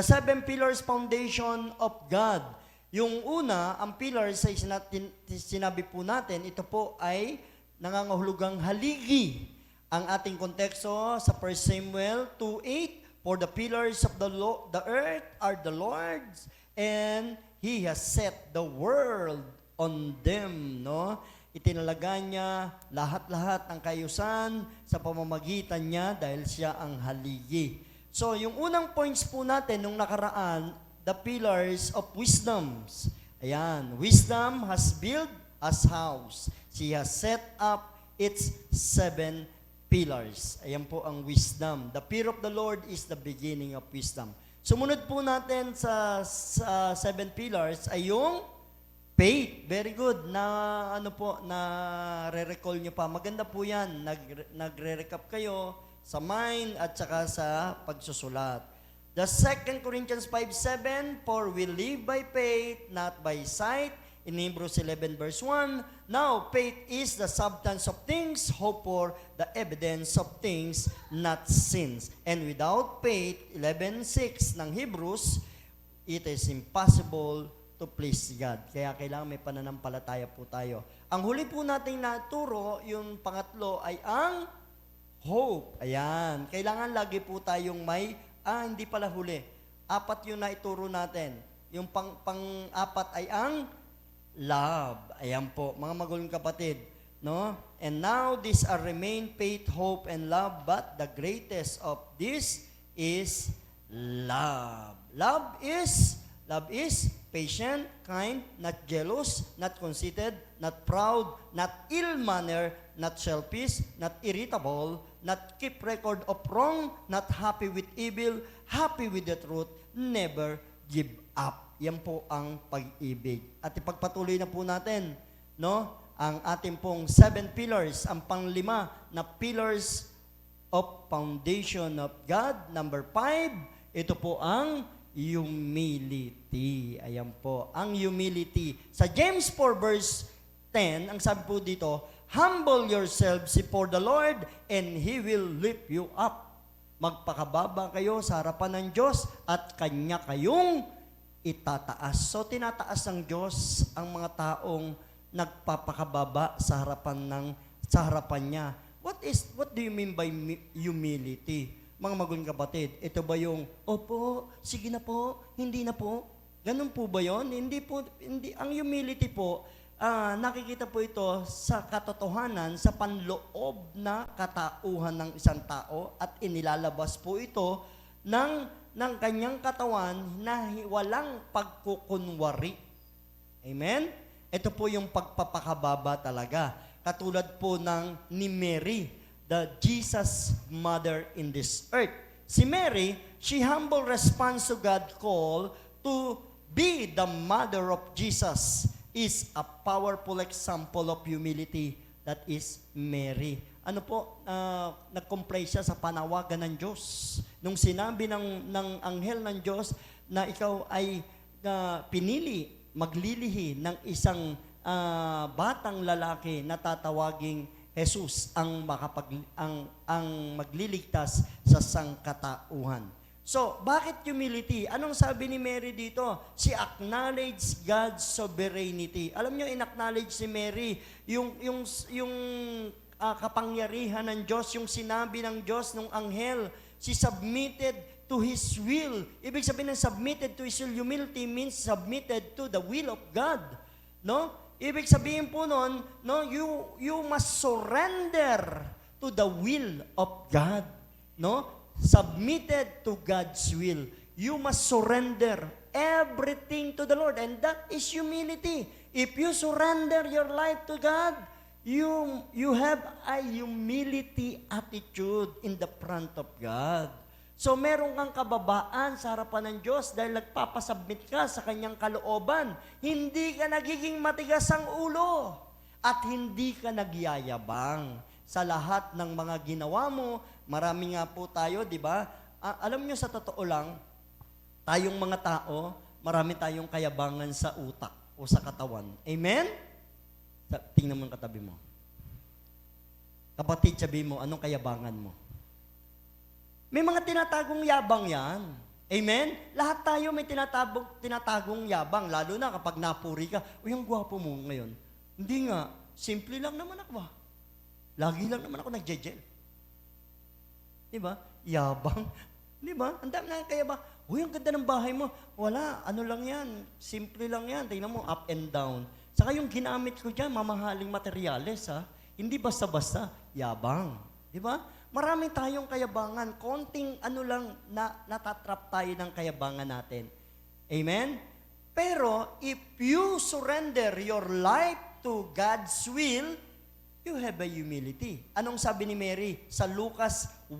The seven pillars foundation of God. Yung una, ang pillars ay sinabi po natin, ito po ay nangangahulugang haligi. Ang ating konteksto sa 1 Samuel 2:8, for the pillars of the earth are the Lord's, and He has set the world on them, no? Itinalaga niya lahat-lahat ng kayusan sa pamamagitan niya dahil siya ang haligi. So, yung unang points po natin nung nakaraan, the pillars of wisdoms. Ayan, wisdom has built as house. She has set up its seven pillars. Ayan po ang wisdom. The fear of the Lord is the beginning of wisdom. Sumunod po natin sa seven pillars ay yung faith. Very good. Na re-recall nyo pa. Maganda po yan. Nagre-recap kayo sa mind at saka sa pagsusulat. The 2 Corinthians 5:7, for we live by faith, not by sight. In Hebrews 11 verse 1, now faith is the substance of things hoped for, the evidence of things not seen. And without faith, 11:6 ng Hebrews, it is impossible to please God. Kaya kailangan may pananampalataya po tayo. Ang huli po nating naturo, yung pangatlo ay ang hope. Ayan. Kailangan lagi po tayong hindi pala huli. 4 yung naituro natin. Yung pang-apat ay ang love. Ayan po, mga magulang kapatid. No? And now, these are remain faith, hope, and love, but the greatest of this is love. Love is patient, kind, not jealous, not conceited, not proud, not ill-mannered, not selfish, not irritable, not keep record of wrong, not happy with evil, happy with the truth, never give up. Yan po ang pag-ibig. At ipagpatuloy na po natin, no? Ang ating pong 7 pillars, ang panglima na pillars of foundation of God. Number 5, ito po ang humility. Ayan po, ang humility. Sa James 4 verse 10, ang sabi po dito, humble yourselves before the Lord and He will lift you up. Magpakababa kayo sa harapan ng Diyos at Kanya kayong itataas. So, tinataas ng Diyos ang mga taong nagpapakababa sa harapan niya. What do you mean by humility? Mga magulang kapatid, ito ba yung, opo, sige na po, hindi na po? Ganun po ba yun? Hindi. Ang humility po, nakikita po ito sa katotohanan, sa panloob na katauhan ng isang tao at inilalabas po ito ng kanyang katawan na walang pagkukunwari. Amen? Ito po yung pagpapakababa talaga. Katulad po ni Mary, the Jesus mother in this earth. Si Mary, she humble response to God's call to be the mother of Jesus is a powerful example of humility. That is Mary. Nag-comply siya sa panawagan ng Diyos. Nung sinabi ng anghel ng Diyos na ikaw ay pinili, maglilihi ng isang batang lalaki na tatawaging Jesus ang magliligtas sa sangkatauhan. So, bakit humility? Anong sabi ni Mary dito? She acknowledged God's sovereignty. Alam niyo, in-acknowledge si Mary yung kapangyarihan ng Diyos, yung sinabi ng Diyos nung anghel. She submitted to His will. Ibig sabihin ng submitted to His will, humility means submitted to the will of God. No? Ibig sabihin po nun, no, you must surrender to the will of God. No? Submitted to God's will. You must surrender everything to the Lord, and that is humility. If you surrender your life to God, you have a humility attitude in the front of God. So meron kang kababaan sa harapan ng Diyos dahil nagpapasubmit ka sa Kanyang kalooban. Hindi ka nagiging matigas ang ulo at hindi ka nagyayabang sa lahat ng mga ginawa mo. Marami nga po tayo, di ba? Alam nyo, sa totoo lang, tayong mga tao, marami tayong kayabangan sa utak o sa katawan. Amen? Tingnan mo ang katabi mo. Kapatid, sabi mo, anong kayabangan mo? May mga tinatagong yabang yan. Amen? Lahat tayo may tinatagong yabang, lalo na kapag napuri ka. Uy, ang gwapo mo ngayon. Hindi nga, simple lang naman ako. Lagi lang naman ako nagje-gel. Di ba? Yabang. Di ba? Ang dami na kaya ba? Uy, ang ganda ng bahay mo. Wala, ano lang yan. Simple lang yan. Tingnan mo, up and down. Saka yung ginamit ko dyan, mamahaling materyales, ha? Hindi basta-basta, yabang. Di ba? Marami tayong kayabangan. Konting ano lang, natatrap tayo ng kayabangan natin. Amen? Pero, if you surrender your life to God's will, you have a humility. Anong sabi ni Mary sa Lucas 1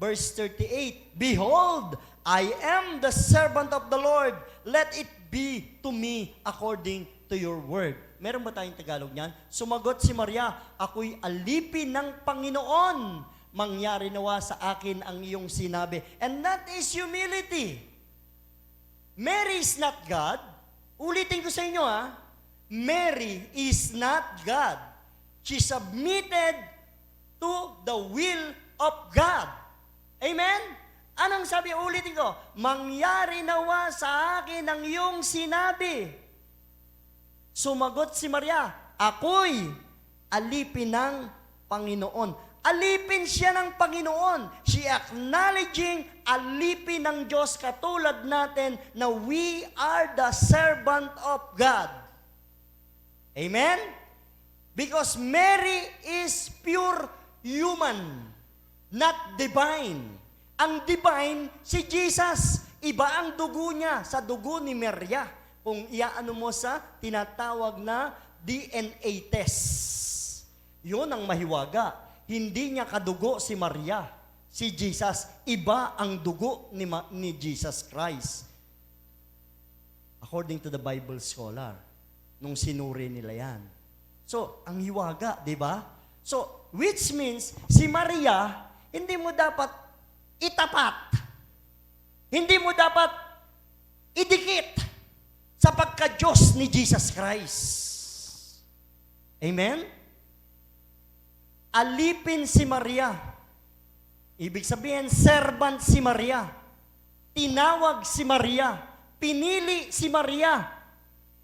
verse 38? Behold, I am the servant of the Lord. Let it be to me according to your word. Meron ba tayong Tagalog niyan? Sumagot si Maria, ako'y alipin ng Panginoon. Mangyari nawa sa akin ang iyong sinabi. And that is humility. Mary is not God. Ulitin ko sa inyo, ha? Mary is not God. She submitted to the will of God. Amen? Anong sabi? Ulitin ko. Mangyari nawa sa akin ang iyong sinabi. Sumagot si Maria, ako'y alipin ng Panginoon. Alipin siya ng Panginoon. She acknowledging alipin ng Diyos katulad natin na we are the servant of God. Amen? Because Mary is pure human, not divine. Ang divine, si Jesus. Iba ang dugo niya sa dugo ni Maria. Kung iaano mo sa tinatawag na DNA test. Yun ang mahiwaga. Hindi niya kadugo si Maria, si Jesus. Iba ang dugo ni Jesus Christ. According to the Bible scholar, nung sinuri nila yan. So, ang hiwaga, di ba? So, which means, si Maria, hindi mo dapat itapat. Hindi mo dapat idikit sa pagka-Diyos ni Jesus Christ. Amen? Alipin si Maria. Ibig sabihin, servant si Maria. Tinawag si Maria. Pinili si Maria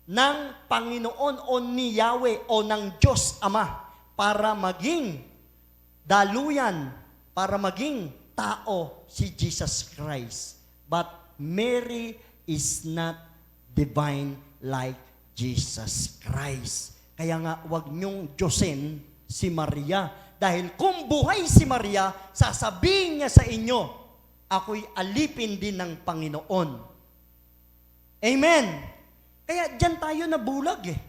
ng Panginoon o ni Yahweh o ng Diyos Ama para maging daluyan, para maging tao si Jesus Christ. But Mary is not divine like Jesus Christ. Kaya nga, wag niyong Diyosin si Maria. Dahil kung buhay si Maria, sasabihin niya sa inyo, ako'y alipin din ng Panginoon. Amen. Kaya dyan tayo nabulag eh.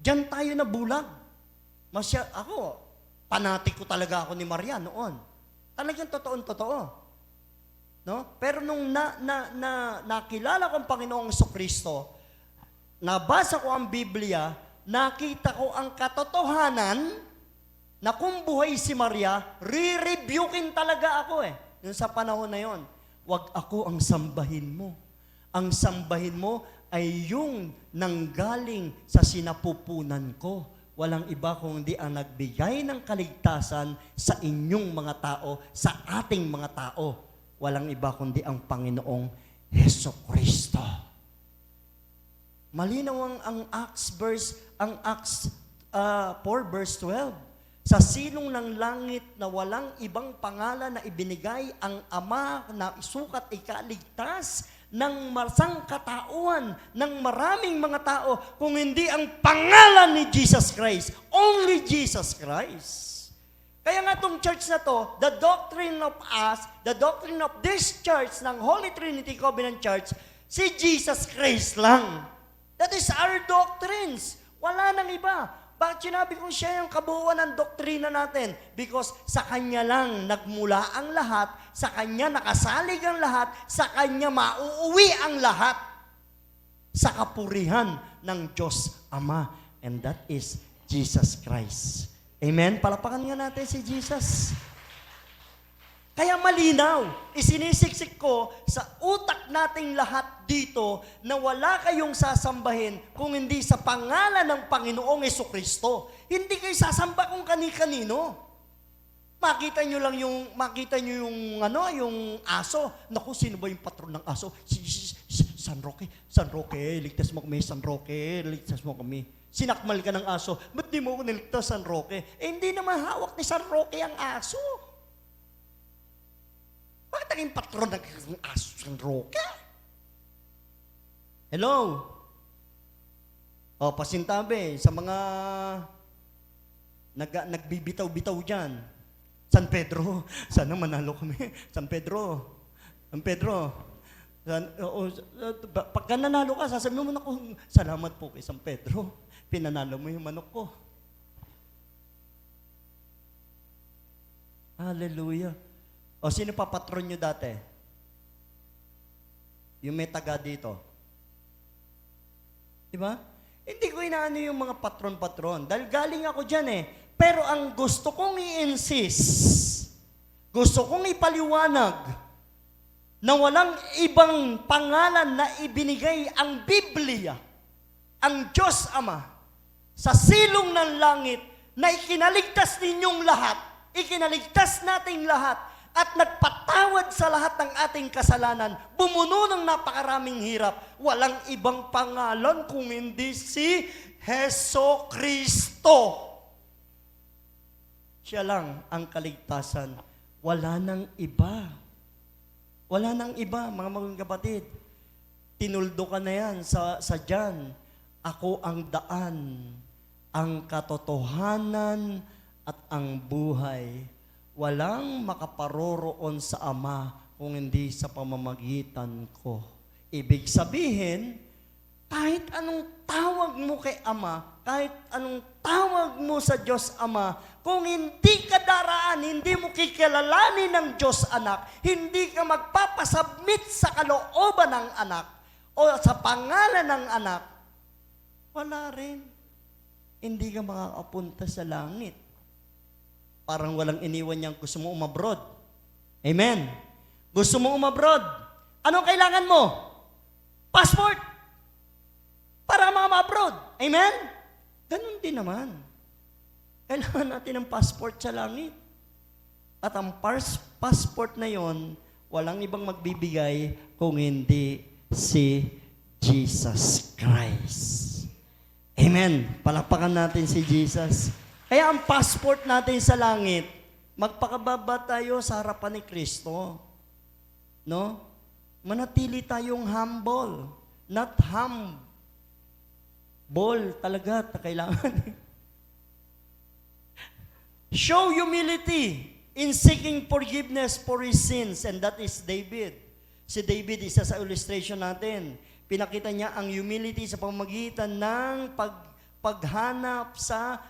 Dyan tayo nabulag. Ako, panatiko talaga ako ni Maria noon. Talagang totoo. No? Pero nung nakilala ko ang Panginoong Jesucristo, nabasa ko ang Biblia, nakita ko ang katotohanan na kung buhay si Maria, re-rebukin talaga ako eh. Yung sa panahon na yon, wag ako ang sambahin mo. Ang sambahin mo ay yung nanggaling sa sinapupunan ko. Walang iba kundi ang nagbigay ng kaligtasan sa inyong mga tao, sa ating mga tao. Walang iba kundi ang Panginoong Jesucristo. Malinaw ang Acts 4 verse 12. Sa silong ng langit na walang ibang pangalan na ibinigay ang Ama na isukat ikaligtas ng masang katauhan ng maraming mga tao kung hindi ang pangalan ni Jesus Christ. Only Jesus Christ. Kaya nga itong church na to, the doctrine of this church ng Holy Trinity Covenant Church, si Jesus Christ lang. That is our doctrines. Wala nang iba. Bakit sinabi kong siya yung kabuuan ng doktrina natin? Because sa Kanya lang nagmula ang lahat, sa Kanya nakasalig ang lahat, sa Kanya mauuwi ang lahat sa kapurihan ng Diyos Ama. And that is Jesus Christ. Amen? Palapakan nga natin si Jesus. Kaya malinaw, isinisiksik ko sa utak nating lahat dito na wala kayong sasambahin kung hindi sa pangalan ng Panginoong Jesucristo. Hindi kayo sasamba kung kani-kanino. Makita nyo yung aso. Naku, sino ba yung patron ng aso? San Roque. San Roque, ligtas mo kami. San Roque, ligtas mo kami. Sinakmal ka ng aso. Ba't di mo ako niligtas, San Roque? Hindi naman hawak ni San Roque ang aso. Bakit naging patron ng aso, San Roque? Hello? O, pasintabi sa mga nagbibitaw-bitaw dyan. San Pedro, sana manalo kami. San Pedro. Pagka nanalo ka, sasabihin mo na ako, salamat po kay San Pedro. Pinanalo mo yung manok ko. Hallelujah. O, sino pa patron nyo dati? Yung may taga dito. Diba? Hindi ko inaano yung mga patron-patron. Dahil galing ako dyan eh. Pero ang gusto kong i-insist, gusto kong ipaliwanag na walang ibang pangalan na ibinigay ang Biblia, ang Diyos Ama, sa silong ng langit na ikinaligtas ninyong lahat, ikinaligtas nating lahat, at nagpatawad sa lahat ng ating kasalanan, bumuno ng napakaraming hirap. Walang ibang pangalan kung hindi si Heso Kristo. Siya lang ang kaligtasan. Wala nang iba. Wala nang iba, mga kapatid. Tinuldo ka na yan sa John. Ako ang daan, ang katotohanan, at ang buhay. Walang makaparoroon sa Ama kung hindi sa pamamagitan ko. Ibig sabihin, kahit anong tawag mo kay Ama, kahit anong tawag mo sa Diyos Ama, kung hindi ka daraan, hindi mo kikilalanin ng Diyos Anak, hindi ka magpapasubmit sa kalooban ng anak o sa pangalan ng anak, wala rin. Hindi ka makakapunta sa langit. Parang walang iniwan niyang gusto mo umabroad. Amen. Gusto mo umabroad. Anong kailangan mo? Passport. Para ma-abroad. Amen? Ganun din naman. Kailangan natin ng passport sa langit. At ang passport na yon, walang ibang magbibigay kung hindi si Jesus Christ. Amen. Palakpakan natin si Jesus. Kaya ang passport natin sa langit, magpakababa tayo sa harapan ni Kristo. No? Manatili tayong humble, not humble talaga kailangan. Show humility in seeking forgiveness for his sins, and that is David. Si David, isa sa illustration natin. Pinakita niya ang humility sa pamamagitan ng paghanap sa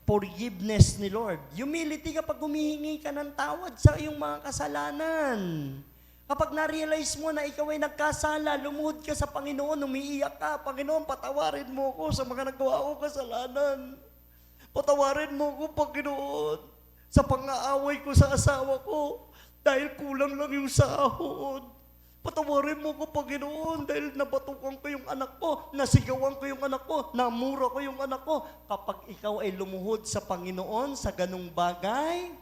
forgiveness ni Lord. Humility kapag humihingi ka ng tawad sa iyong mga kasalanan. Kapag na-realize mo na ikaw ay nagkasala, lumuhod ka sa Panginoon, umiiyak ka, Panginoon, patawarin mo ko sa mga nagawa ko kasalanan. Patawarin mo ko, Panginoon, sa pang-aaway ko sa asawa ko, dahil kulang lang yung sahod. Patawarin mo ko, Panginoon, dahil nabatukan ko yung anak ko, nasigawan ko yung anak ko, namura ko yung anak ko. Kapag ikaw ay lumuhod sa Panginoon sa ganung bagay,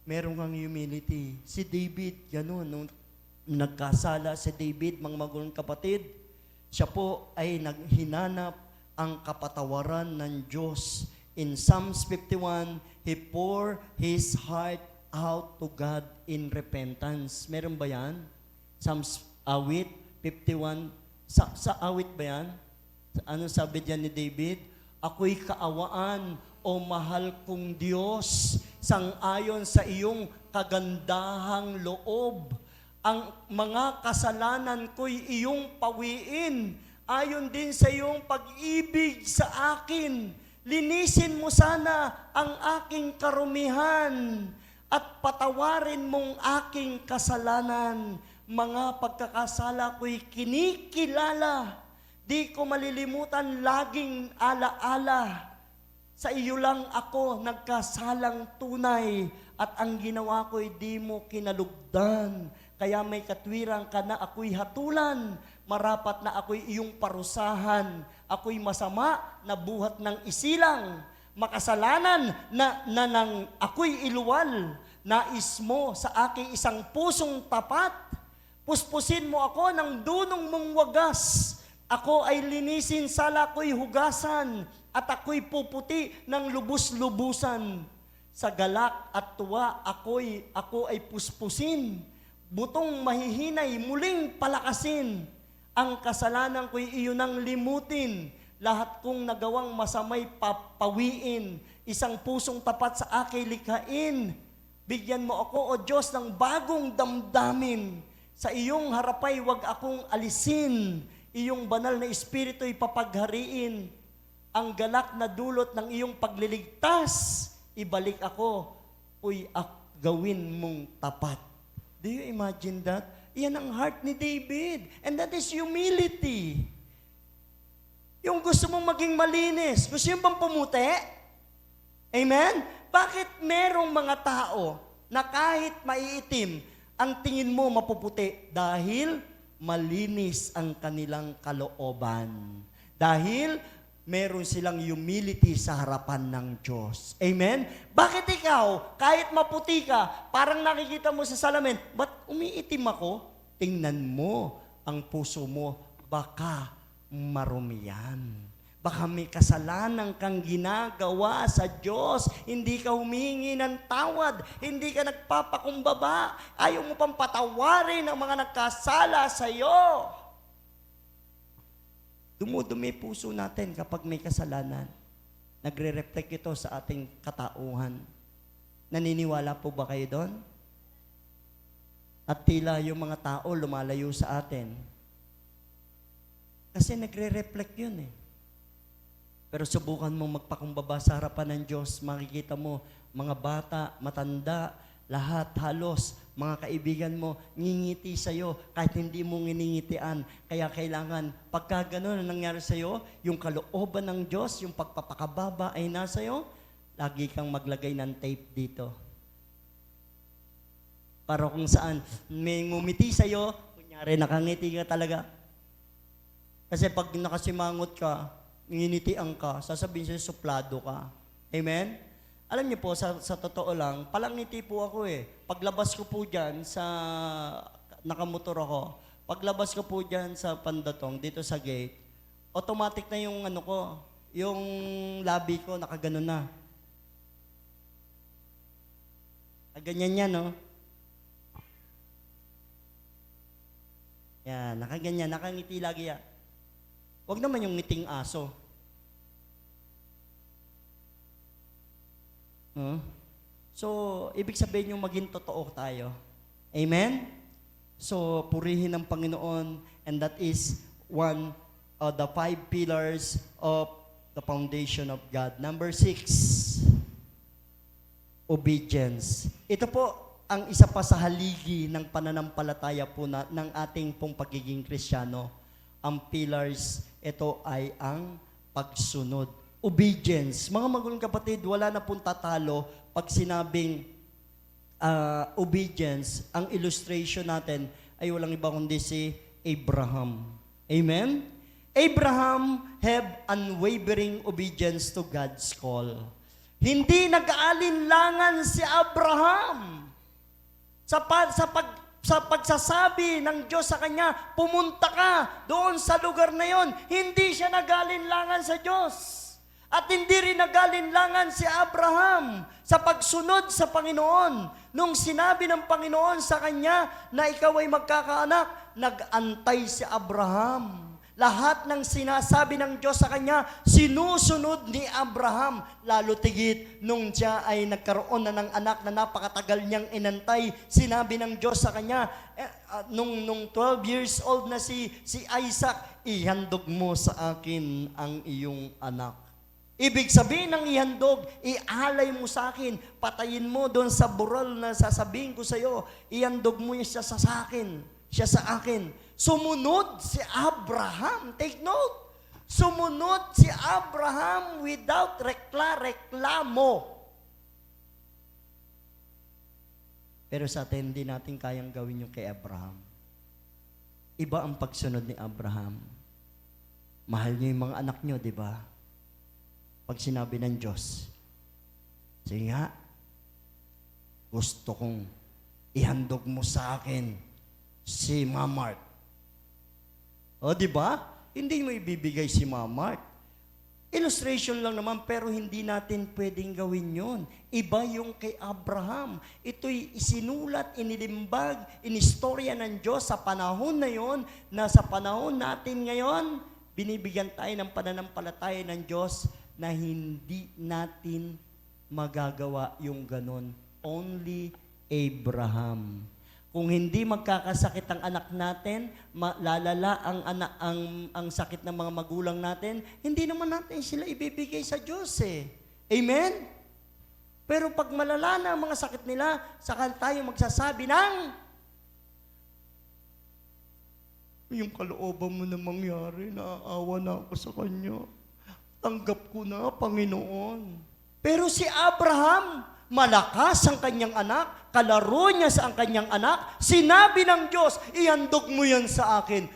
meron kang humility. Si David, gano'n, nung nagkasala si David, mga magulong kapatid, siya po ay naghinanap ang kapatawaran ng Diyos. In Psalms 51, he poured his heart out to God in repentance. Meron ba yan? Psalms awit 51. Sa awit ba yan? Ano sabi diyan ni David? Ako'y kaawaan, o mahal kong Diyos, sang-ayon sa iyong kagandahang loob. Ang mga kasalanan ko'y iyong pawiin, ayon din sa iyong pag-ibig sa akin. Linisin mo sana ang aking karumihan, at patawarin mong aking kasalanan. Mga pagkakasala ko'y kinikilala. Di ko malilimutan, laging alaala. Sa iyo lang ako nagkasalang tunay, at ang ginawa ko'y di mo kinalugdan. Kaya may katwirang ka na ako'y hatulan, marapat na ako'y iyong parusahan. Ako'y masama na buhat ng isilang, makasalanan na nang ako'y iluwal, nais mo sa aking isang pusong tapat. Puspusin mo ako ng dunong mong wagas. Ako ay linisin, sala ko'y hugasan, at ako'y puputi ng lubos-lubusan. Sa galak at tuwa, ako ay puspusin. Butong mahihinay, muling palakasin. Ang kasalanan ko'y iyon ang limutin. Lahat kong nagawang masamay papawiin. Isang pusong tapat sa aking likhain. Bigyan mo ako, O Diyos, ng bagong damdamin. Sa iyong harapay, wag akong alisin. Iyong banal na espiritu'y papaghariin. Ang galak na dulot ng iyong pagliligtas, ibalik ako, gawin mong tapat. Do you imagine that? Yan ang heart ni David. And that is humility. Yung gusto mong maging malinis. Gusto yung bang pumuti? Amen? Bakit merong mga tao na kahit maiitim, ang tingin mo mapuputi? Dahil malinis ang kanilang kalooban. Dahil meron silang humility sa harapan ng Diyos. Amen? Bakit ikaw, kahit maputi ka, parang nakikita mo sa salamin, ba't umiitim ako? Tingnan mo ang puso mo, baka marumi yan. Baka may kasalanan kang ginagawa sa Diyos. Hindi ka humingi ng tawad. Hindi ka nagpapakumbaba. Ayaw mo pang patawarin ang mga nagkasala sa iyo. Dumudumi puso natin kapag may kasalanan. Nagre-reflect ito sa ating katauhan. Naniniwala po ba kayo doon? At tila yung mga tao lumalayo sa atin. Kasi nagre-reflect yun eh. Pero subukan mong magpakumbaba sa harapan ng Diyos, makikita mo, mga bata, matanda, lahat, halos, mga kaibigan mo, ngingiti sa'yo kahit hindi mo nginingitian. Kaya kailangan, pagka gano'n ang nangyari sa'yo, yung kalooban ng Diyos, yung pagpapakababa ay nasa'yo, lagi kang maglagay ng tape dito. Para kung saan, may ngumiti sa'yo, kunyari nakangiti ka talaga. Kasi pag nakasimangot ka, nginitian ka, sasabihin sa'yo, suplado ka. Amen? Alam niyo po, sa totoo lang, palangiti po ako eh. Paglabas ko po dyan sa, nakamotor ako, paglabas ko po dyan sa Pandatong, dito sa gate, automatic na yung ano ko, yung labi ko, nakaganon na. Ganyan yan, no? Yan, nakaganyan, nakangiti lagi yan. Huwag naman yung ngiting aso. So, ibig sabihin yung maging totoo tayo. Amen? So, purihin ng Panginoon, and that is one of the 5 pillars of the foundation of God. Number 6, obedience. Ito po ang isa pa sa haligi ng pananampalataya po ng ating pong pagiging Kristiyano. Ang pillars, ito ay ang pagsunod. Obedience. Mga magulang kapatid, wala na pong tatalo pag sinabing obedience. Ang illustration natin ay walang iba kundi si Abraham. Amen? Abraham have unwavering obedience to God's call. Hindi nag-aalinlangan si Abraham sa pagsasabi ng Diyos sa kanya, pumunta ka doon sa lugar na yon. Hindi siya nag-alinlangan sa Diyos. At hindi rin nag-alinlangan si Abraham sa pagsunod sa Panginoon. Nung sinabi ng Panginoon sa kanya na ikaw ay magkakaanak, nag-antay si Abraham. Lahat ng sinasabi ng Diyos sa kanya, sinusunod ni Abraham. Lalo tigit nung siya ay nagkaroon na ng anak na napakatagal niyang inantay. Sinabi ng Diyos sa kanya, nung 12 years old na si Isaac, ihandog mo sa akin ang iyong anak. Ibig sabihin ng ihandog, ialay mo sa akin, patayin mo doon sa bural na sasabihin ko sa iyo, ihandog mo siya sa akin, siya sa akin. Sumunod si Abraham. Take note. Sumunod si Abraham without reklamo. Pero sa atin, hindi natin kayang gawin yung kay Abraham. Iba ang pagsunod ni Abraham. Mahal niyo yung mga anak niyo, di ba? Pag sinabi ng Diyos, sige nga, gusto kong ihandog mo sa akin si Mama Mart. O, di ba? Hindi mo ibibigay si Mama Mart. Illustration lang naman, pero hindi natin pwedeng gawin yon. Iba yung kay Abraham. Ito'y isinulat, inilimbag, inistorya ng Diyos sa panahon na yon, na sa panahon natin ngayon, binibigyan tayo ng pananampalataya ng Diyos na hindi natin magagawa yung ganon. Only Abraham. Kung hindi magkakasakit ang anak natin, lalala ang sakit ng mga magulang natin, hindi naman natin sila ibibigay sa Diyos eh. Amen? Pero pag malala na ang mga sakit nila, saka tayo magsasabi ng yung kalooban mo na mangyari, naaawa na ako sa Kanya. Tanggap ko na, Panginoon. Pero si Abraham, malakas ang kanyang anak, kalaro niya sa ang kanyang anak, sinabi ng Diyos, ihandog mo yan sa akin.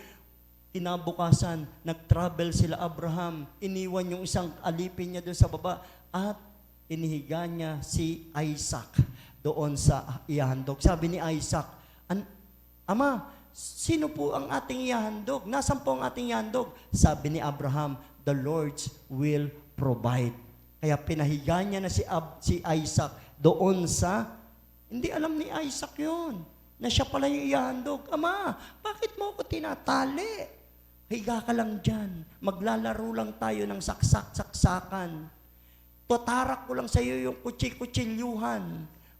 Kinabukasan, nag-travel sila Abraham, iniwan yung isang alipin niya doon sa baba, at inihiga niya si Isaac doon sa ihandog. Sabi ni Isaac, Ama, sino po ang ating ihandog? Nasaan po ang ating ihandog? Sabi ni Abraham, the Lord will provide. Kaya pinahiga niya na si Isaac doon sa, hindi alam ni Isaac yun, na siya pala yung ihahandog. Ama, bakit mo ako tinatali? Higa ka lang dyan. Maglalaro lang tayo ng saksak-saksakan. Tutarak ko lang sa iyo yung kutsi-kutsilyuhan.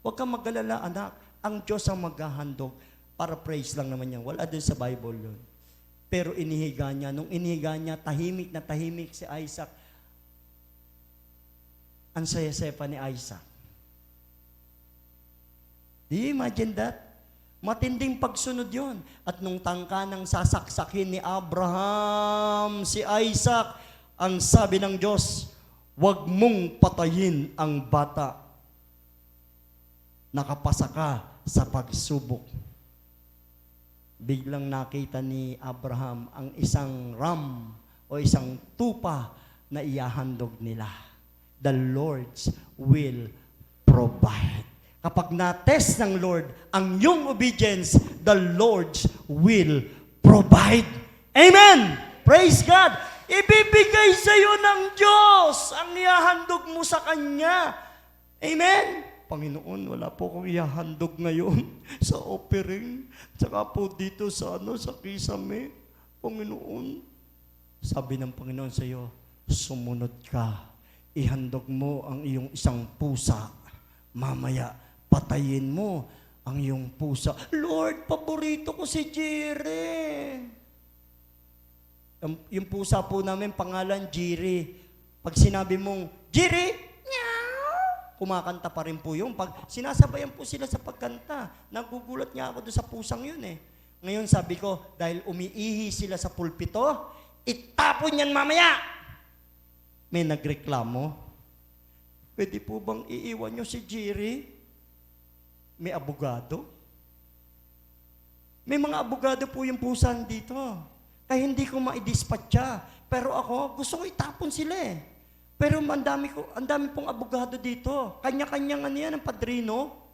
Huwag kang mag-alala, anak. Ang Diyos ang maghahandog. Para praise lang naman yan. Wala din sa Bible yun. Pero inihiga niya. Nung inihiga niya, tahimik na tahimik si Isaac. Ang saya-saya pa ni Isaac. Do you imagine that? Matinding pagsunod yon. At nung tangka ng sasaksakin ni Abraham, si Isaac, ang sabi ng Diyos, huwag mong patayin ang bata. Nakapasa ka sa pagsubok. Biglang nakita ni Abraham ang isang ram o isang tupa na iyahandog nila. The Lord will provide. Kapag na-test ng Lord ang iyong obedience, the Lord will provide. Amen! Praise God! Ibibigay sa iyo ng Diyos ang ihahandog mo sa Kanya. Amen? Panginoon, wala po akong ihahandog ngayon sa offering, tsaka po dito sa Kisame. Panginoon, sabi ng Panginoon sa iyo, sumunod ka. Ihandog mo ang iyong isang pusa. Mamaya, patayin mo ang iyong pusa. Lord, paborito ko si Jerry. Yung pusa po namin, pangalan Jerry. Pag sinabi mong, Jerry, meow, kumakanta pa rin po yung. Pag sinasabayan po sila sa pagkanta, nagugulat nga ako doon sa pusang yun eh. Ngayon sabi ko, dahil umiihi sila sa pulpito, itapon yan mamaya. May nagreklamo, pwede po bang iiwan nyo si Jerry? May abogado? May mga abogado po yung pusan dito. Kaya hindi ko ma-dispatcha. Pero ako, gusto ko itapon sila eh. Pero ang dami pong abogado dito. Kanya-kanyang ang padrino.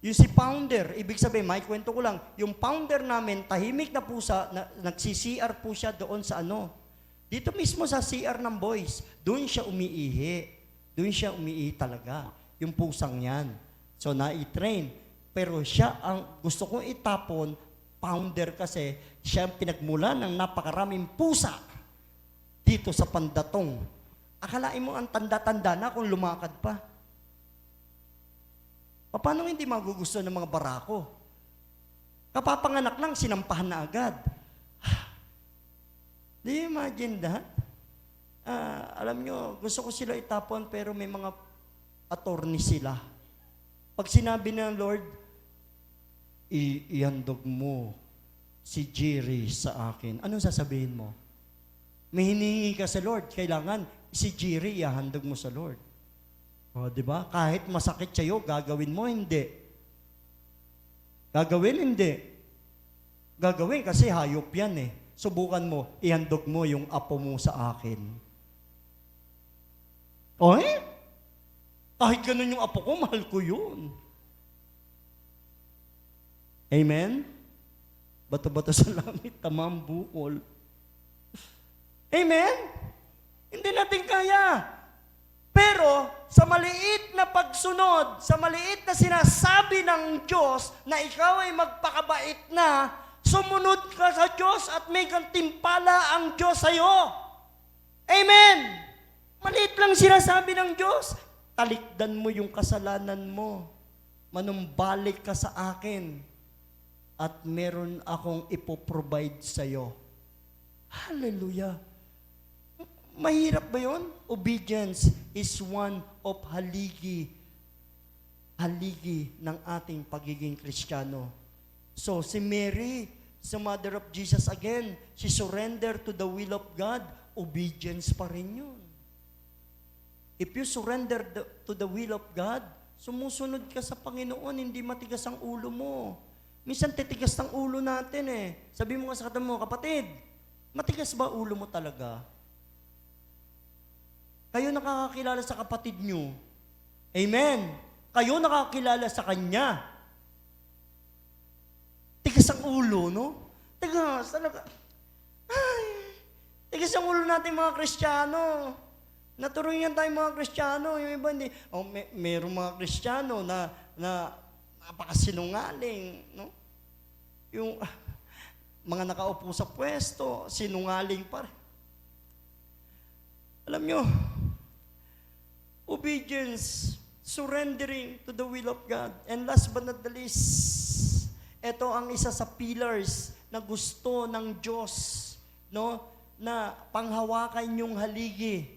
Yung si founder, ibig sabihin, may kwento ko lang, yung founder namin, tahimik na pusa, nagsi-CR po siya doon sa dito mismo sa CR ng boys, doon siya umiihi. Doon siya umiihi talaga. Yung pusang yan. So, na-train. Pero siya, ang gusto kong itapon, founder kasi, siya ang pinagmula ng napakaraming pusa dito sa Pandatong. Akalain mo ang tanda-tanda na kung lumakad pa. Paano hindi magugusto ng mga barako? Kapapanganak lang, sinampahan na agad. Do you imagine that? Alam nyo, gusto ko sila itapon pero may mga attorney sila. Pag sinabi ng Lord, ihandog mo si Jerry sa akin. Anong sasabihin mo? May hinihingi ka sa Lord, kailangan si Jerry ihandog mo sa Lord. O, di ba? Kahit masakit sa'yo, gagawin mo, hindi. Gagawin, hindi. Gagawin kasi hayop yan eh. Subukan mo, ihandog mo yung apo mo sa akin. Oy? Kahit ganun yung apo ko, mahal ko yun. Amen? Bato-bato sa langit, tamang bukol. Amen? Hindi natin kaya. Pero, sa maliit na pagsunod, sa maliit na sinasabi ng Diyos na ikaw ay magpakabait na, sumunod ka sa Diyos at may gantimpala ang Diyos sa'yo. Amen! Maliit lang sinasabi ng Diyos. Talikdan mo yung kasalanan mo. Manumbalik ka sa akin. At meron akong ipoprovide sa'yo. Hallelujah! Mahirap ba yun? Obedience is one of haligi ng ating pagiging Kristiyano. So, si Mary, sa Mother of Jesus again, she surrendered to the will of God, obedience pa rin yun. If you surrender to the will of God, sumusunod ka sa Panginoon, hindi matigas ang ulo mo. Minsan titigas ang ulo natin eh. Sabi mo nga sa katabi mo, kapatid, matigas ba ulo mo talaga? Kayo nakakakilala sa kapatid nyo. Amen. Kayo nakakakilala sa kanya. Tigas ang ulo, no? Tigas, talaga. Ay, tigas ang ulo natin mga Kristiyano. Naturuan tayo mga Kristiyano. Yung iba hindi. Oh, mayroong mga Kristiyano na napakasinungaling, no? Yung mga nakaupo sa pwesto, sinungaling pa rin. Alam nyo, obedience, surrendering to the will of God. And last but not the least, ito ang isa sa pillars na gusto ng Diyos, no? Na panghawakan yung haligi.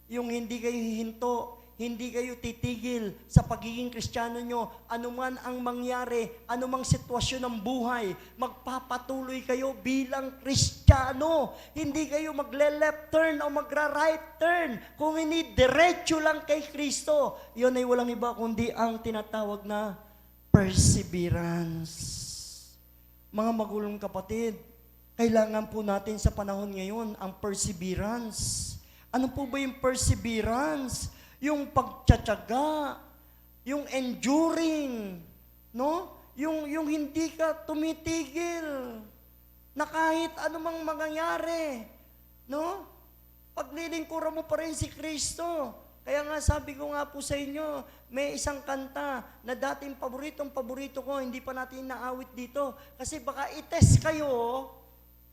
Yung hindi kayo hihinto, hindi kayo titigil sa pagiging Kristiyano nyo. Anuman ang mangyari, anumang sitwasyon ng buhay, magpapatuloy kayo bilang Kristiyano. Hindi kayo magle-left turn o magra-right turn. Kung hindi, diretso lang kay Kristo. Yun ay walang iba kundi ang tinatawag na perseverance. Mga magulong kapatid, kailangan po natin sa panahon ngayon ang perseverance. Ano po ba yung perseverance? Yung pagtsatsaga, yung enduring, no? Yung hindi ka tumitigil na kahit anumang mangyayari, no? Paglilingkuran mo pa rin si Kristo. Kaya nga sabi ko nga po sa inyo, may isang kanta na dating paborito ko, hindi pa natin naawit dito. Kasi baka itest kayo,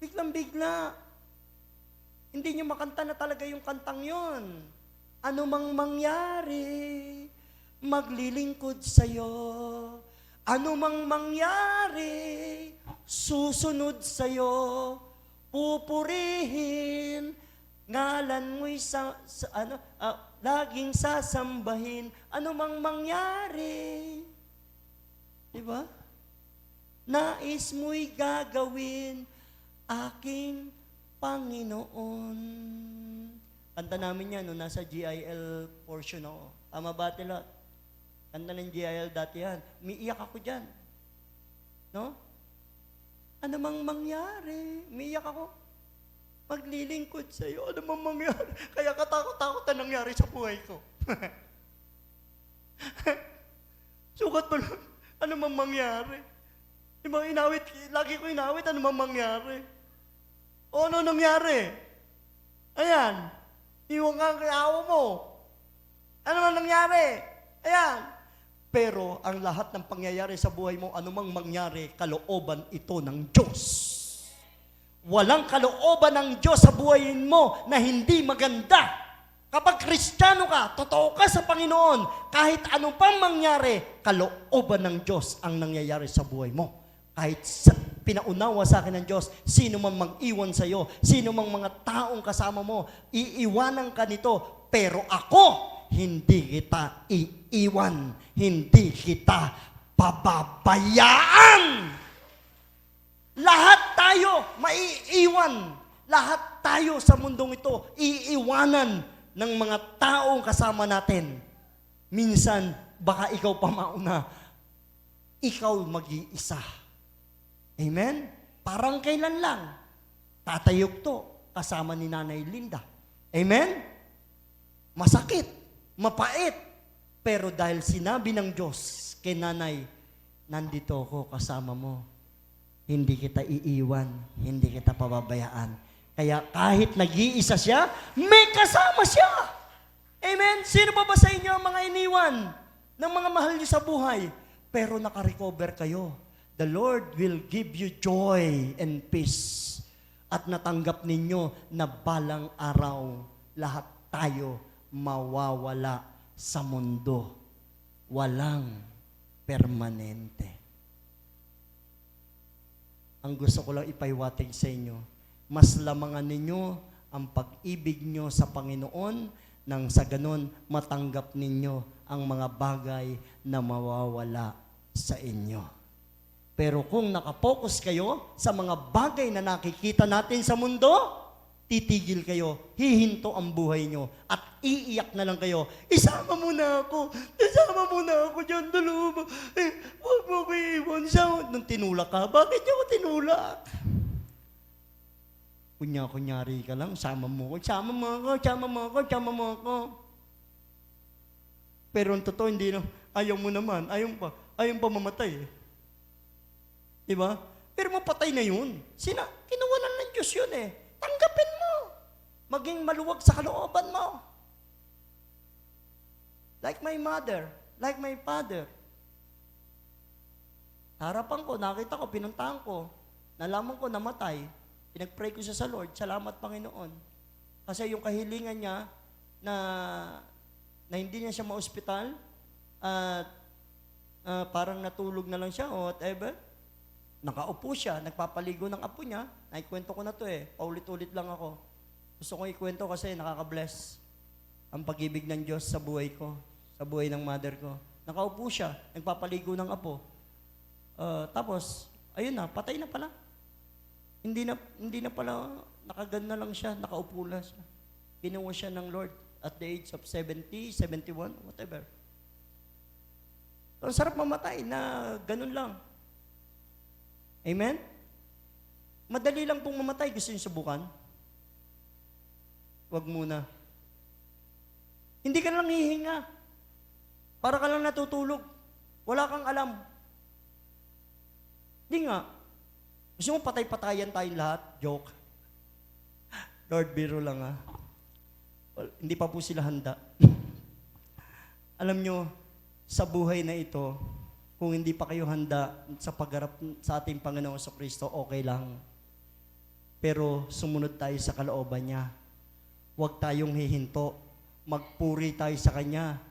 biglang-bigla. Hindi nyo makanta na talaga yung kantang yon. Ano mang mangyari, maglilingkod sa'yo. Ano mang mangyari, susunod sa'yo. Pupurihin, ngalan mo'y laging sasambahin. Ano mang mangyari. Diba? Nais mo'y gagawin, aking Panginoon. Kanta namin yan, no, nasa GIL portion ako. Tama ba, Tilot? Kanta ng GIL dati yan. Umiiyak ako dyan. No? Ano mang mangyari, umiiyak ako. Maglilingkod sa'yo, ano mang mangyari. Kaya katakot-takot na nangyari sa buhay ko. Sukat pa lang, ano mang mangyari. Diba, inawit, lagi ko inawit, ano mang mangyari. O ano nangyari? Ayan. Iwan ka ang kayawa mo. Ano man nangyari? Ayan. Pero ang lahat ng pangyayari sa buhay mo, anumang mangyari, kalooban ito ng Diyos. Walang kalooban ng Diyos sa buhay mo na hindi maganda. Kapag Kristiyano ka, totoo ka sa Panginoon, kahit ano pang mangyari, kalooban ng Diyos ang nangyayari sa buhay mo. Kahit pinaunawa sa akin ng Diyos, sino man mag-iwan sa iyo, sino mang mga taong kasama mo, iiwanan ka nito, pero ako, hindi kita iiwan, hindi kita pababayaan. Lahat tayo maiiwan, lahat tayo sa mundong ito, iiwanan ng mga taong kasama natin. Minsan, baka ikaw pa mauna, ikaw mag-iisa. Amen? Parang kailan lang, tatayog to kasama ni Nanay Linda. Amen? Masakit. mapait. Pero dahil sinabi ng Diyos kay nanay, nandito ako kasama mo. Hindi kita iiwan, hindi kita pababayaan. Kaya kahit nag-iisa siya, may kasama siya. Amen? Sino ba sa inyo ang mga iniwan ng mga mahal niyo sa buhay? Pero nakarecover kayo. The Lord will give you joy and peace. At natanggap ninyo na balang araw, lahat tayo mawawala sa mundo. Walang permanente. Ang gusto ko lang ipaiwatig sa inyo, mas lamangan ninyo ang pag-ibig nyo sa Panginoon nang sa ganon matanggap ninyo ang mga bagay na mawawala sa inyo. Pero kung nakapokus kayo sa mga bagay na nakikita natin sa mundo, titigil kayo, hihinto ang buhay nyo, at iiyak na lang kayo, isama mo na ako dyan, dalawa, huwag mo ko iwan siya. Nung tinulak ka, bakit niyo ko tinulak? Kunyari ka lang, sama mo ako. Pero ang totoo, hindi na, ayaw mo naman, ayaw pa mamatay eh. Diba? Pero mapatay na yun. Kinuwanan ng Diyos yun eh. Tanggapin mo. Maging maluwag sa kalooban mo. Like my mother, like my father. Harapan ko, nakita ko, pinuntahan ko. Nalaman ko, namatay. Pinag-pray ko siya sa Lord. Salamat, Panginoon. Kasi yung kahilingan niya na hindi niya siya ma-hospital at parang natulog na lang siya o whatever. Nakaupo siya, nagpapaligo ng apo niya. Naikwento ko na to eh. Paulit-ulit lang ako. Gusto kong ikwento kasi nakaka-bless ang pag-ibig ng Diyos sa buhay ko, sa buhay ng mother ko. Nakaupo siya, nagpapaligo ng apo. Tapos, ayun na, patay na pala. Hindi na pala, nakaganda lang siya, nakaupo lang siya. Ginawa siya ng Lord at the age of 70, 71, whatever. So, ang sarap mamatay na ganun lang. Amen? Madali lang pong mamatay. Gusto niyo subukan? Huwag muna. Hindi ka lang hihinga. Para ka lang natutulog. Wala kang alam. Hindi nga. Gusto mo patay-patayan tayong lahat? Joke. Lord, biro lang ha. Well, hindi pa po sila handa. Alam nyo, sa buhay na ito, kung hindi pa kayo handa sa pagharap sa ating Panginoong Kristo, okay lang. Pero sumunod tayo sa kalooban niya. Huwag tayong hihinto. Magpuri tayo sa Kanya.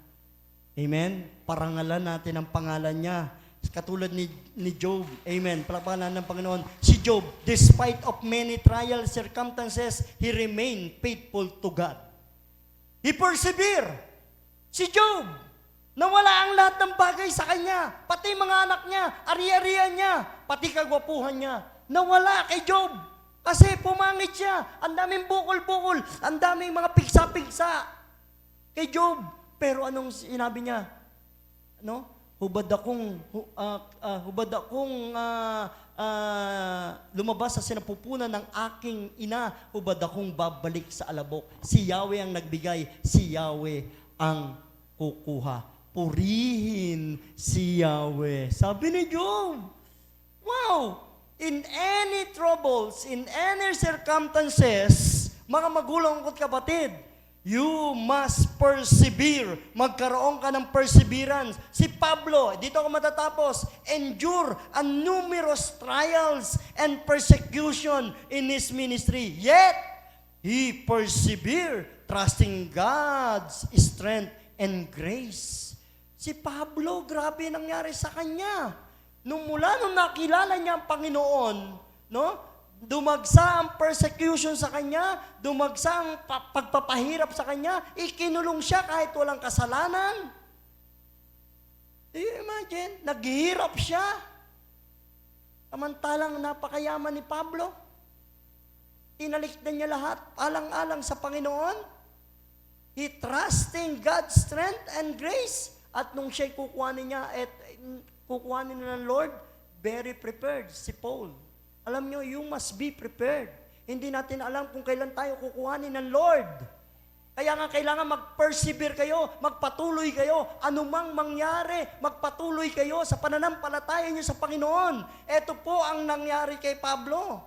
Amen? Parangalan natin ang pangalan niya. Katulad ni Job. Amen? Palapanan ng Panginoon. Si Job, despite of many trial circumstances, he remained faithful to God. He persevered. Si Job, nawala ang lahat ng bagay sa kanya, pati mga anak niya, ari-arian niya, pati kagwapuhan niya. Nawala kay Job kasi pumangit siya. Ang daming bukol-bukol, ang daming mga pigsa-pigsa kay Job. Pero anong sinabi niya? Ano? Hubad akong lumabas sa sinapupunan ng aking ina, hubad akong babalik sa alabok. Si Yahweh ang nagbigay, si Yahweh ang kukuha. Purihin si Yahweh. Sabi ni Job, wow! In any troubles, in any circumstances, mga magulang at kapatid, you must persevere. Magkaroon ka ng perseverance. Si Pablo, dito ako matatapos, endure a numerous trials and persecution in his ministry. Yet, he persevered, trusting God's strength and grace. Si Pablo, grabe nangyari sa kanya. Nung nakilala niya ang Panginoon, no? Dumagsa ang persecution sa kanya, dumagsa ang pagpapahirap sa kanya, ikinulong siya kahit walang kasalanan. Do you imagine? Naghihirap siya. Samantalang napakayaman ni Pablo. Tinalikdan niya lahat, alang-alang sa Panginoon. He trusting God's strength and grace. At nung siya'y kukuhanin niya ng Lord, very prepared si Paul. Alam nyo, you must be prepared. Hindi natin alam kung kailan tayo kukuhanin ng Lord. Kaya nga kailangan mag-persevere kayo, magpatuloy kayo, anumang mangyari, magpatuloy kayo sa pananampalataya niyo sa Panginoon. Ito po ang nangyari kay Pablo.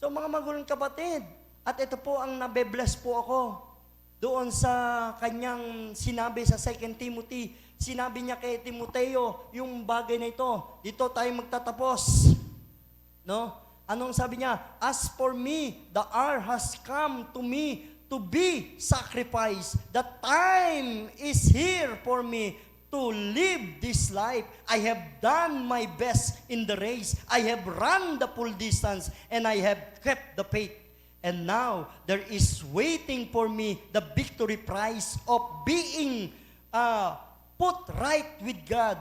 So mga magulang kapatid, at ito po ang nabe-bless po ako doon sa kanyang sinabi sa 2 Timothy. Sinabi niya kay Timoteo yung bagay na ito. Dito tayo magtatapos. No? Anong sabi niya? As for me, the hour has come to me to be sacrificed. The time is here for me to live this life. I have done my best in the race. I have run the full distance, and I have kept the faith. And now, there is waiting for me the victory prize of being put right with God,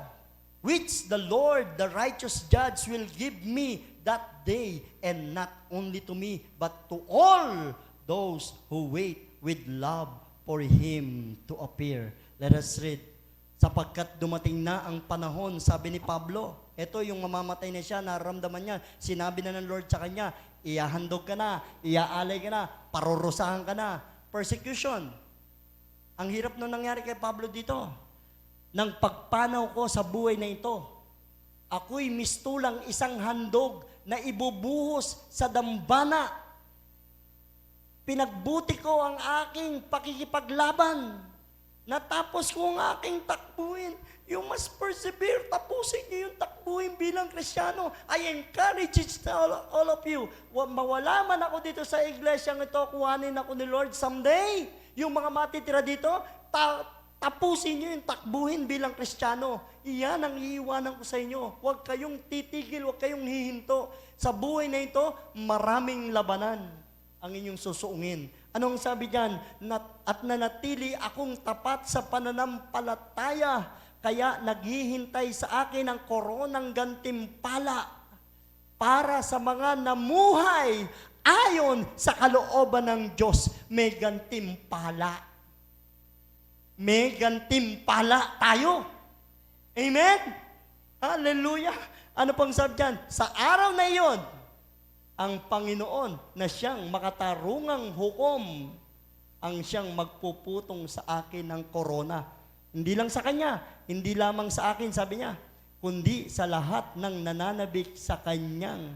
which the Lord, the righteous judge, will give me that day, and not only to me, but to all those who wait with love for Him to appear. Let us read. Sapagkat dumating na ang panahon, sabi ni Pablo, ito yung mamamatay na siya, nararamdaman niya, sinabi na ng Lord sa kanya, iyahandog ka na, iaalay ka na, parurusahan ka na. Persecution. Ang hirap nung nangyari kay Pablo dito. Nang pagpanaw ko sa buhay na ito, ako'y mistulang isang handog na ibubuhos sa dambana. Pinagbuti ko ang aking pakikipaglaban. Natapos ko ang aking takbuhin. You must persevere. Tapusin niyo yung takbuhin bilang Kristiyano. I encourage all of you. Mawala man ako dito sa iglesyang ito, kuhanin ako ni Lord someday. Yung mga matitira dito, tapusin niyo yung takbuhin bilang Kristiyano. Iyan ang iiwanan ko sa inyo. Huwag kayong titigil, huwag kayong hihinto. Sa buhay na ito, maraming labanan ang inyong susuungin. Anong sabi diyan? At nanatili akong tapat sa pananampalataya, kaya naghihintay sa akin ang koronang gantimpala para sa mga namuhay ayon sa kalooban ng Diyos. May gantimpala. May gantimpala tayo. Amen? Hallelujah. Ano pang sabi diyan? Sa araw na iyon, ang Panginoon na siyang makatarungang hukom ang siyang magpuputong sa akin ng korona. Hindi lang sa kanya, hindi lamang sa akin, sabi niya, kundi sa lahat ng nananabik sa kanyang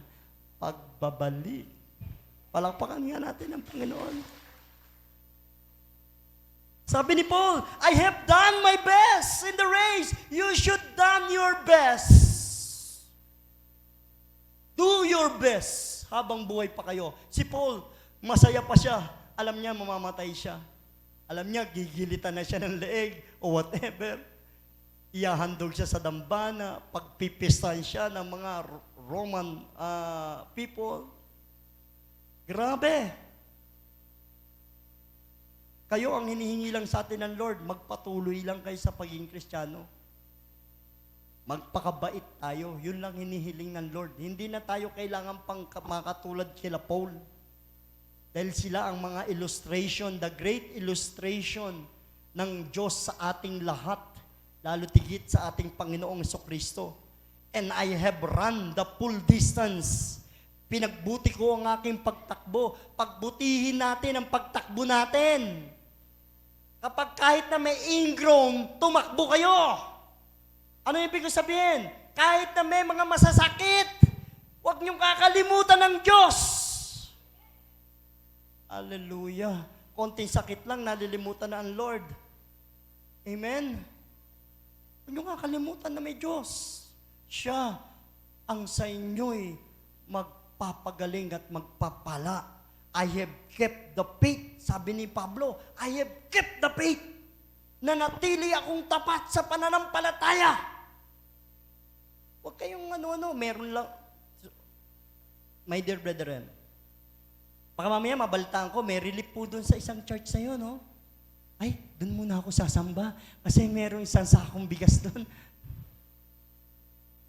pagbabalik. Palakpakan nga natin ang Panginoon. Sabi ni Paul, I have done my best in the race. You should done your best. Do your best. Habang buhay pa kayo. Si Paul, masaya pa siya. Alam niya, mamamatay siya. Alam niya, gigilitan na siya ng leeg o whatever. Iyahandog siya sa dambana, pagpipistan siya ng mga Roman people. Grabe. Kayo ang hinihingi lang sa atin ng Lord, magpatuloy lang kayo sa pagiging Kristiyano. Magpakabait tayo. Yun lang hinihiling ng Lord. Hindi na tayo kailangan pang makatulad kila Paul. Dahil sila ang mga illustration, the great illustration ng Diyos sa ating lahat, lalo tigit sa ating Panginoong Jesucristo. And I have run the full distance. Pinagbuti ko ang aking pagtakbo. Pagbutihin natin ang pagtakbo natin. Kapag kahit na may ingrown, tumakbo kayo. Ano ibig sabihin? Kahit na may mga masasakit, huwag niyong kakalimutan ng Diyos. Hallelujah. Konting sakit lang, nalilimutan na ang Lord. Amen? Huwag niyong kakalimutan na may Diyos. Siya ang sa inyo'y magpapagaling at magpapala. I have kept the faith. Sabi ni Pablo, I have kept the faith. Nanatili akong tapat sa pananampalataya. Huwag kayong meron lang. My dear brethren, baka mamaya mabalitaan ko, may relief po doon sa isang church sa'yo, no? Ay, doon muna ako sasamba kasi merong isang sakong bigas doon.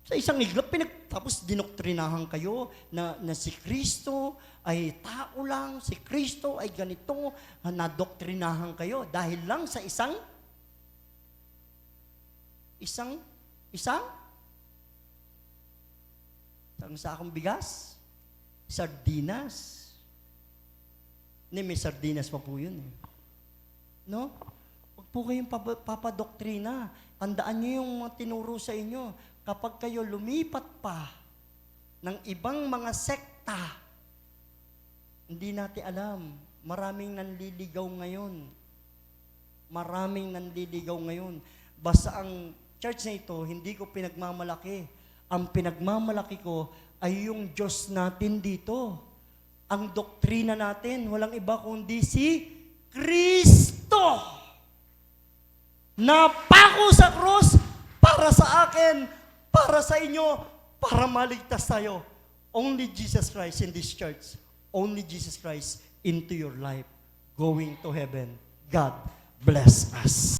Sa isang iglap, tapos dinoktrinahan kayo na si Kristo ay tao lang, si Kristo ay ganito, nadoktrinahan kayo dahil lang sa isang sakong bigas, sardinas. May sardinas pa po yun. No? Huwag po kayong papadoktrina. Tandaan niyo yung mga tinuro sa inyo. Kapag kayo lumipat pa ng ibang mga sekta, hindi natin alam. Maraming nanliligaw ngayon. Maraming nanliligaw ngayon. Basta ang church na ito, hindi ko pinagmamalaki. Ang pinagmamalaki ko ay yung Diyos natin dito. Ang doktrina natin, walang iba kundi si Kristo. Napako sa krus para sa akin, para sa inyo, para maligtas tayo. Only Jesus Christ in this church. Only Jesus Christ into your life. Going to heaven. God bless us.